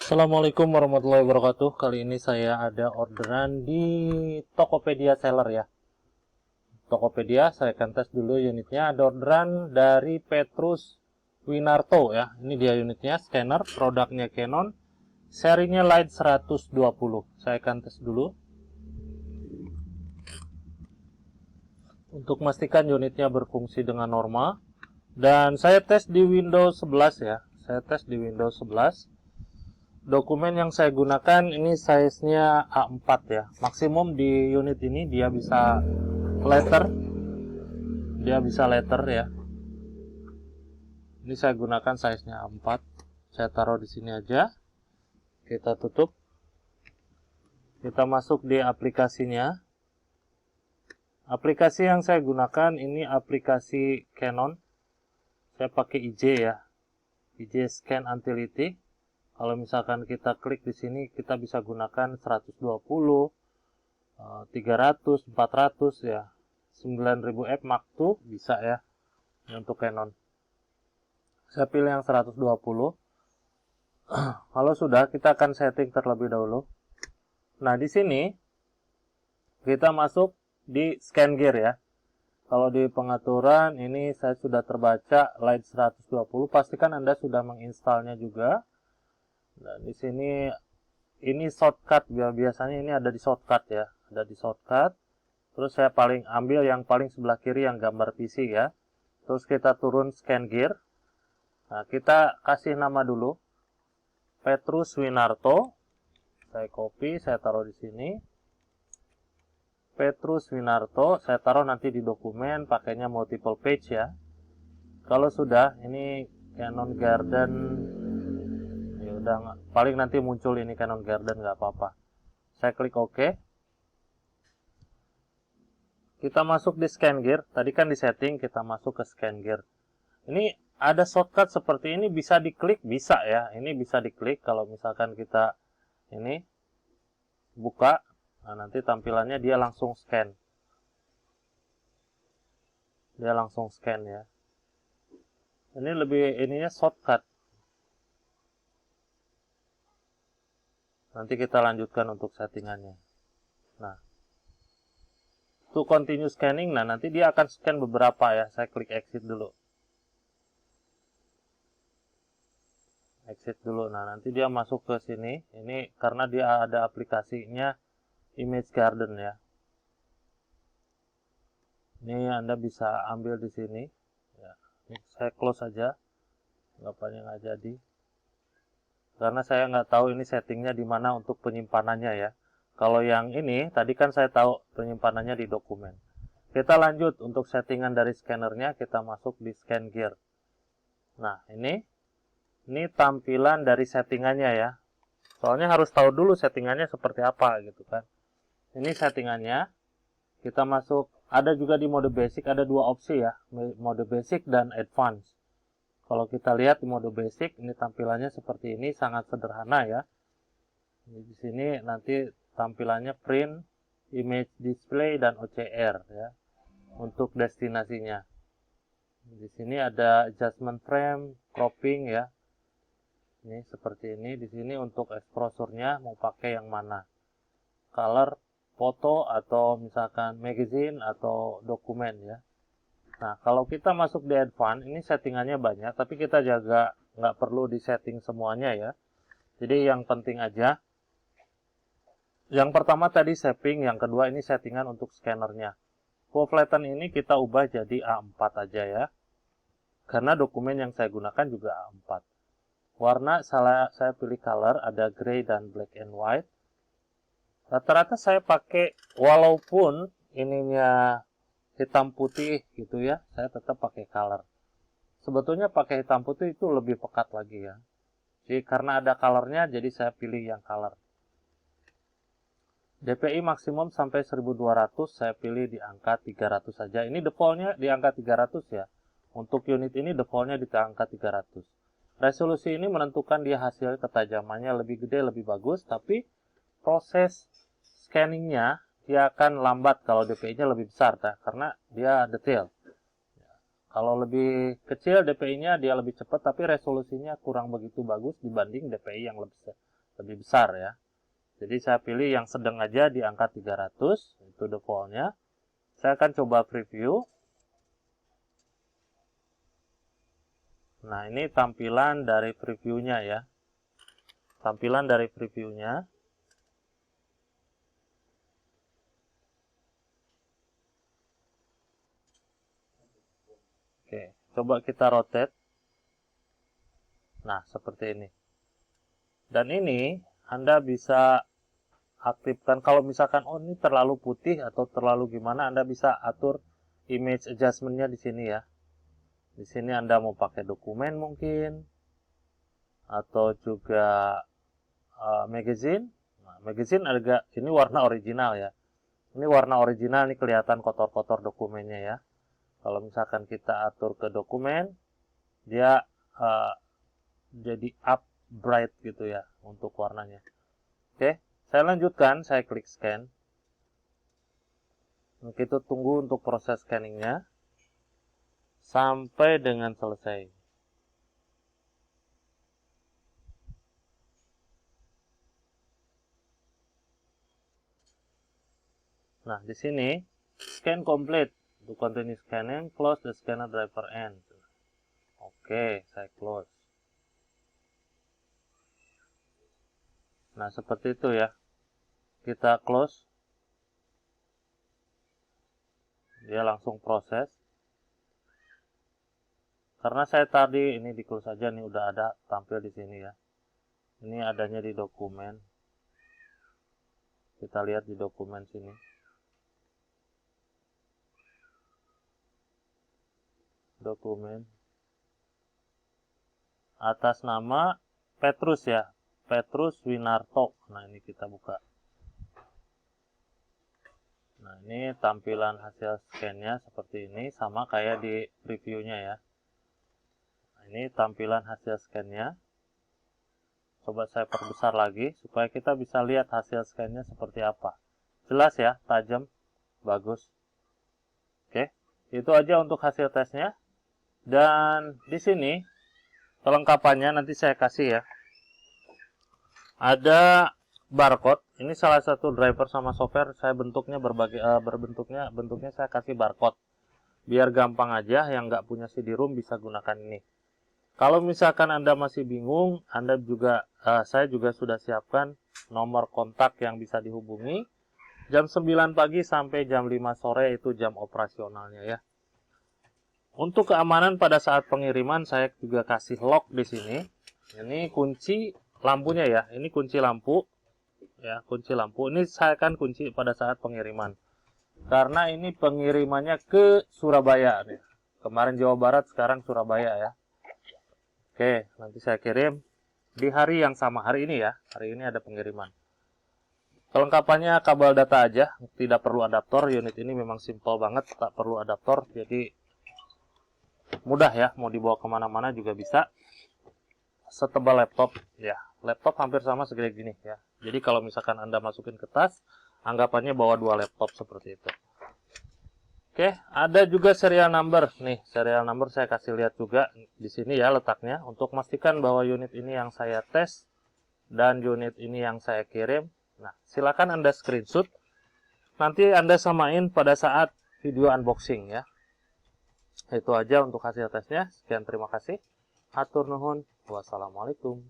Assalamualaikum warahmatullahi wabarakatuh. Kali ini saya ada orderan di Tokopedia Seller ya. Tokopedia, saya akan tes dulu unitnya. Ada orderan dari Petrus Winarto ya. Ini dia unitnya, scanner, produknya Canon, serinya Light 120. Saya akan tes dulu. Untuk memastikan unitnya berfungsi dengan normal. Dan saya tes di Windows 11 ya. Saya tes di Windows 11. Dokumen yang saya gunakan ini size-nya A4 ya. Maksimum di unit ini dia bisa letter. Dia bisa letter ya. Ini saya gunakan size-nya A4. Saya taruh di sini aja. Kita tutup. Kita masuk di aplikasinya. Aplikasi yang saya gunakan ini aplikasi Canon. Saya pakai IJ ya. IJ Scan Utility. Kalau misalkan kita klik di sini, kita bisa gunakan 120, 300, 400 ya. 9000F Mark II bisa ya. Ini untuk Canon. Saya pilih yang 120. Kalau sudah, kita akan setting terlebih dahulu. Nah, di sini kita masuk di scan gear ya. Kalau di pengaturan ini saya sudah terbaca Light 120. Pastikan Anda sudah menginstalnya juga. Dan di sini ini shortcut, biasanya ini ada di shortcut ya, ada di shortcut. Terus saya ambil yang paling sebelah kiri yang gambar PC ya. Terus kita turun scan gear. Nah, kita kasih nama dulu Petrus Winarto. Saya copy, saya taruh di sini. Petrus Winarto, saya taruh nanti di dokumen, pakainya multiple page ya. Kalau sudah, ini Canon Garden. Udah paling nanti muncul ini Canon Garden, nggak apa-apa. Saya klik OK. Kita masuk di scan gear. Tadi kan di setting, kita masuk ke scan gear. Ini ada shortcut seperti ini, bisa diklik, bisa ya. Ini bisa diklik kalau misalkan kita ini buka. Nah, nanti tampilannya dia langsung scan. Dia langsung scan ya. Ini ininya shortcut. Nanti kita lanjutkan untuk settingannya. Nah, to continue scanning, nah nanti dia akan scan beberapa ya. Saya klik exit dulu. Exit dulu. Nah, nanti dia masuk ke sini. Ini karena dia ada aplikasinya Image Garden ya. Ini Anda bisa ambil di sini. Ya, ini saya close aja. Apanya nggak jadi. Karena saya nggak tahu ini settingnya di mana untuk penyimpanannya ya. Kalau yang ini, tadi kan saya tahu penyimpanannya di dokumen. Kita lanjut untuk settingan dari scannernya, kita masuk di scan gear. Nah, ini tampilan dari settingannya ya. Soalnya harus tahu dulu settingannya seperti apa gitu kan. Ini settingannya. Kita masuk, ada juga di mode basic, ada dua opsi ya. Mode basic dan advance. Kalau kita lihat di mode basic, ini tampilannya seperti ini, sangat sederhana ya. Di sini nanti tampilannya print, image display, dan OCR ya. Untuk destinasinya. Di sini ada adjustment frame, cropping ya. Ini seperti ini. Di sini untuk exposurnya mau pakai yang mana? Color, foto, atau misalkan magazine atau dokumen ya. Nah, kalau kita masuk di advance, ini settingannya banyak, tapi kita jaga nggak perlu di setting semuanya ya. Jadi yang penting aja. Yang pertama tadi shaping, yang kedua ini settingan untuk scannernya. Full flatten ini kita ubah jadi A4 aja ya. Karena dokumen yang saya gunakan juga A4. Warna saya pilih color, ada gray dan black and white. Rata-rata saya pakai, walaupun ininya hitam putih gitu ya, saya tetap pakai color. Sebetulnya pakai hitam putih itu lebih pekat lagi ya. Jadi karena ada colornya, jadi saya pilih yang color. DPI maksimum sampai 1200, saya pilih di angka 300 saja. Ini defaultnya di angka 300 ya. Untuk unit ini defaultnya di angka 300. Resolusi ini menentukan dia hasil ketajamannya lebih gede, lebih bagus, tapi proses scanningnya dia akan lambat kalau DPI-nya lebih besar, karena dia detail. Kalau lebih kecil DPI-nya dia lebih cepat, tapi resolusinya kurang begitu bagus dibanding DPI yang lebih besar ya. Jadi saya pilih yang sedang aja di angka 300, itu defaultnya. Saya akan coba preview. Nah, ini tampilan dari previewnya ya. Tampilan dari previewnya. Oke, coba kita rotate. Nah, seperti ini. Dan ini Anda bisa aktifkan kalau misalkan oh ini terlalu putih atau terlalu gimana, Anda bisa atur image adjustment-nya di sini ya. Di sini Anda mau pakai dokumen mungkin atau juga magazine. Nah, magazine agak ini warna original ya. Ini warna original, ini kelihatan kotor-kotor dokumennya ya. Kalau misalkan kita atur ke dokumen, dia jadi up bright gitu ya untuk warnanya. Oke, saya lanjutkan, saya klik scan. Kita tunggu untuk proses scanningnya sampai dengan selesai. Nah, di sini scan complete. To continue scanning, close the scanner driver end. Oke, saya close. Nah, seperti itu ya. Kita close. Dia langsung proses. Karena saya tadi ini di close aja nih, udah ada tampil di sini ya. Ini adanya di dokumen. Kita lihat di dokumen sini. Dokumen. Atas nama Petrus ya. Petrus Winarto. Nah, ini kita buka. Nah, ini tampilan hasil scan-nya seperti ini, sama kayak di previewnya ya. Nah, ini tampilan hasil scan-nya. Coba saya perbesar lagi, supaya kita bisa lihat hasil scan-nya seperti apa. Jelas ya, tajam, bagus. Oke, itu aja untuk hasil tesnya. Dan di sini, kelengkapannya nanti saya kasih ya. Ada barcode. Ini salah satu driver sama software saya bentuknya bentuknya saya kasih barcode. Biar gampang aja, yang nggak punya CD-ROM bisa gunakan ini. Kalau misalkan Anda masih bingung, saya juga sudah siapkan nomor kontak yang bisa dihubungi. Jam 9 pagi sampai jam 5 sore itu jam operasionalnya ya. Untuk keamanan pada saat pengiriman saya juga kasih lock di sini. Ini kunci lampunya ya. Ini kunci lampu. Ya, kunci lampu. Ini saya akan kunci pada saat pengiriman. Karena ini pengirimannya ke Surabaya nih. Kemarin Jawa Barat, sekarang Surabaya ya. Oke, nanti saya kirim di hari yang sama hari ini ya. Hari ini ada pengiriman. Kelengkapannya kabel data aja, tidak perlu adaptor. Unit ini memang simple banget, tak perlu adaptor. Jadi mudah ya, mau dibawa kemana-mana juga bisa. Setebal laptop ya. Laptop hampir sama segede gini ya. Jadi kalau misalkan Anda masukin ke tas, anggapannya bawa 2 laptop seperti itu. Oke, ada juga serial number. Nih, serial number saya kasih lihat juga di sini ya letaknya. Untuk memastikan bahwa unit ini yang saya tes dan unit ini yang saya kirim. Nah, silakan Anda screenshot. Nanti Anda samain pada saat video unboxing ya. Itu aja untuk hasil tesnya. Sekian, terima kasih. Hatur nuhun. Wassalamualaikum.